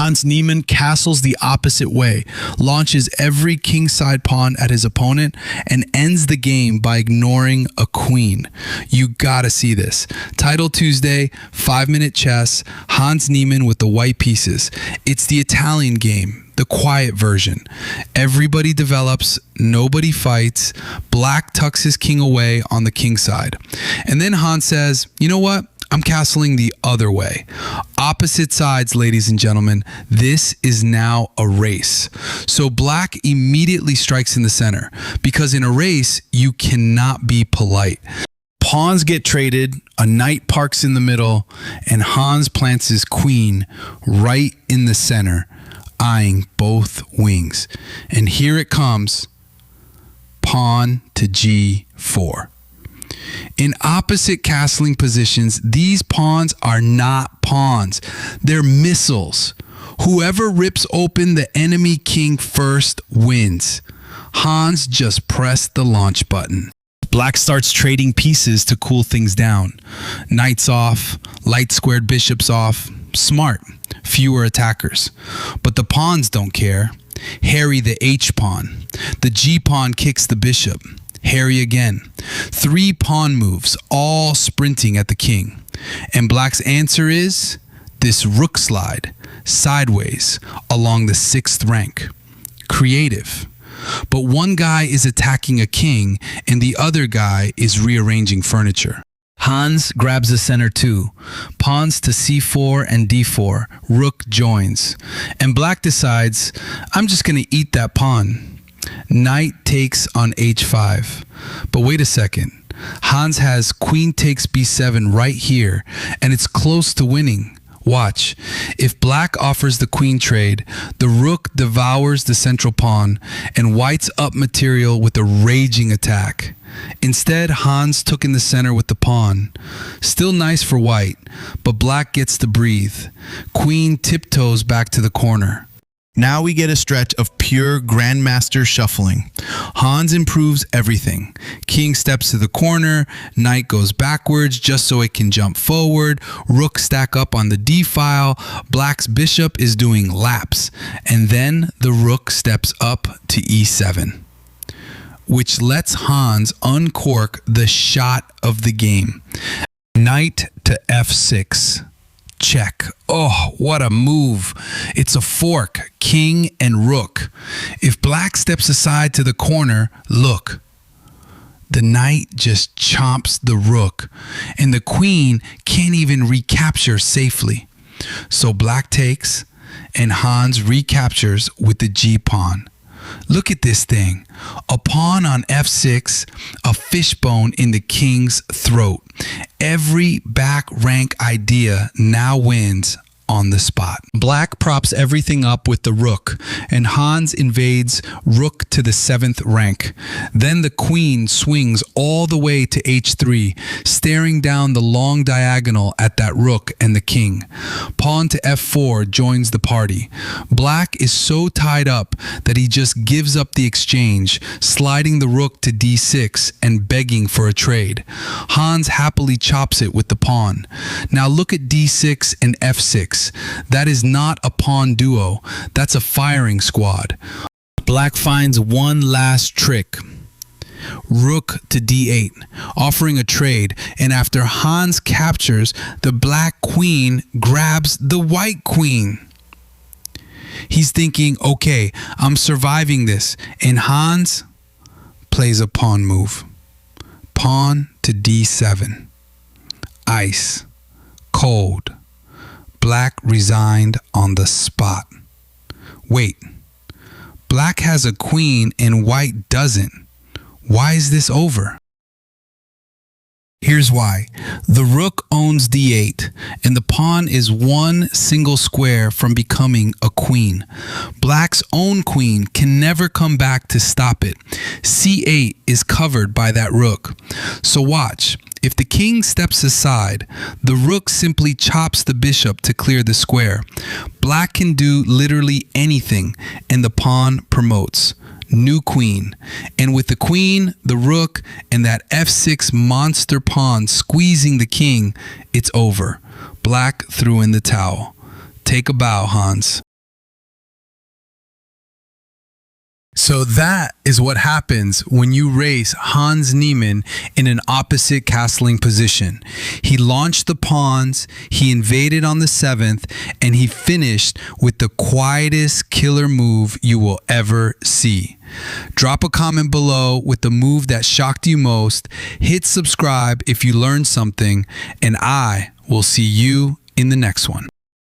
Hans Niemann castles the opposite way, launches every kingside pawn at his opponent, and ends the game by ignoring a queen. You gotta see this. Title Tuesday, 5-minute chess, Hans Niemann with the white pieces. It's the Italian game, the quiet version. Everybody develops, nobody fights. Black tucks his king away on the king side. And then Hans says, you know what? I'm castling the other way. Opposite sides, ladies and gentlemen. This is now a race. So black immediately strikes in the center, because in a race, you cannot be polite. Pawns get traded, a knight parks in the middle, and Hans plants his queen right in the center, eyeing both wings. And here it comes, pawn to g4. In opposite castling positions, these pawns are not pawns. They're missiles. Whoever rips open the enemy king first wins. Hans just pressed the launch button. Black starts trading pieces to cool things down. Knights off, light squared bishops off. Smart. Fewer attackers. But the pawns don't care. Harry the H pawn. The G pawn kicks the bishop. Harry again. 3 pawn moves, all sprinting at the king. And black's answer is this rook slide, sideways, along the 6th rank. Creative. But one guy is attacking a king, and the other guy is rearranging furniture. Hans grabs the center too. Pawns to c4 and d4. Rook joins. And black decides, I'm just going to eat that pawn. Knight takes on h5. But wait a second. Hans has queen takes b7 right here, and it's close to winning. Watch. If black offers the queen trade, the rook devours the central pawn and white's up material with a raging attack. Instead, Hans took in the center with the pawn. Still nice for white, but black gets to breathe. Queen tiptoes back to the corner. Now we get a stretch of pure grandmaster shuffling. Hans improves everything. King steps to the corner, knight goes backwards just so it can jump forward, rook stack up on the d file, black's bishop is doing laps, and then the rook steps up to e7, which lets Hans uncork the shot of the game. Knight to f6. Check. Oh, what a move. It's a fork, king and rook. If black steps aside to the corner, look. The knight just chomps the rook, and the queen can't even recapture safely. So black takes, and Hans recaptures with the g-pawn. Look at this thing. A pawn on f6, a fishbone in the king's throat. Every back rank idea now wins on the spot. Black props everything up with the rook, and Hans invades rook to the 7th rank. Then the queen swings all the way to h3, staring down the long diagonal at that rook and the king. Pawn to f4 joins the party. Black is so tied up that he just gives up the exchange, sliding the rook to d6 and begging for a trade. Hans happily chops it with the pawn. Now look at d6 and f6. That is not a pawn duo. That's a firing squad. Black finds one last trick. Rook to d8, offering a trade, and after Hans captures, the black queen grabs the white queen. He's thinking, okay, I'm surviving this, and Hans plays a pawn move. Pawn to d7. Ice. Cold. Black resigned on the spot. Wait, black has a queen and white doesn't. Why is this over? Here's why. The rook owns d8, and the pawn is one single square from becoming a queen. Black's own queen can never come back to stop it. c8 is covered by that rook. So watch. If the king steps aside, the rook simply chops the bishop to clear the square. Black can do literally anything, and the pawn promotes. New queen. And with the queen, the rook, and that f6 monster pawn squeezing the king, it's over. Black threw in the towel. Take a bow, Hans. So that is what happens when you race Hans Niemann in an opposite castling position. He launched the pawns, he invaded on the 7th, and he finished with the quietest killer move you will ever see. Drop a comment below with the move that shocked you most, hit subscribe if you learned something, and I will see you in the next one.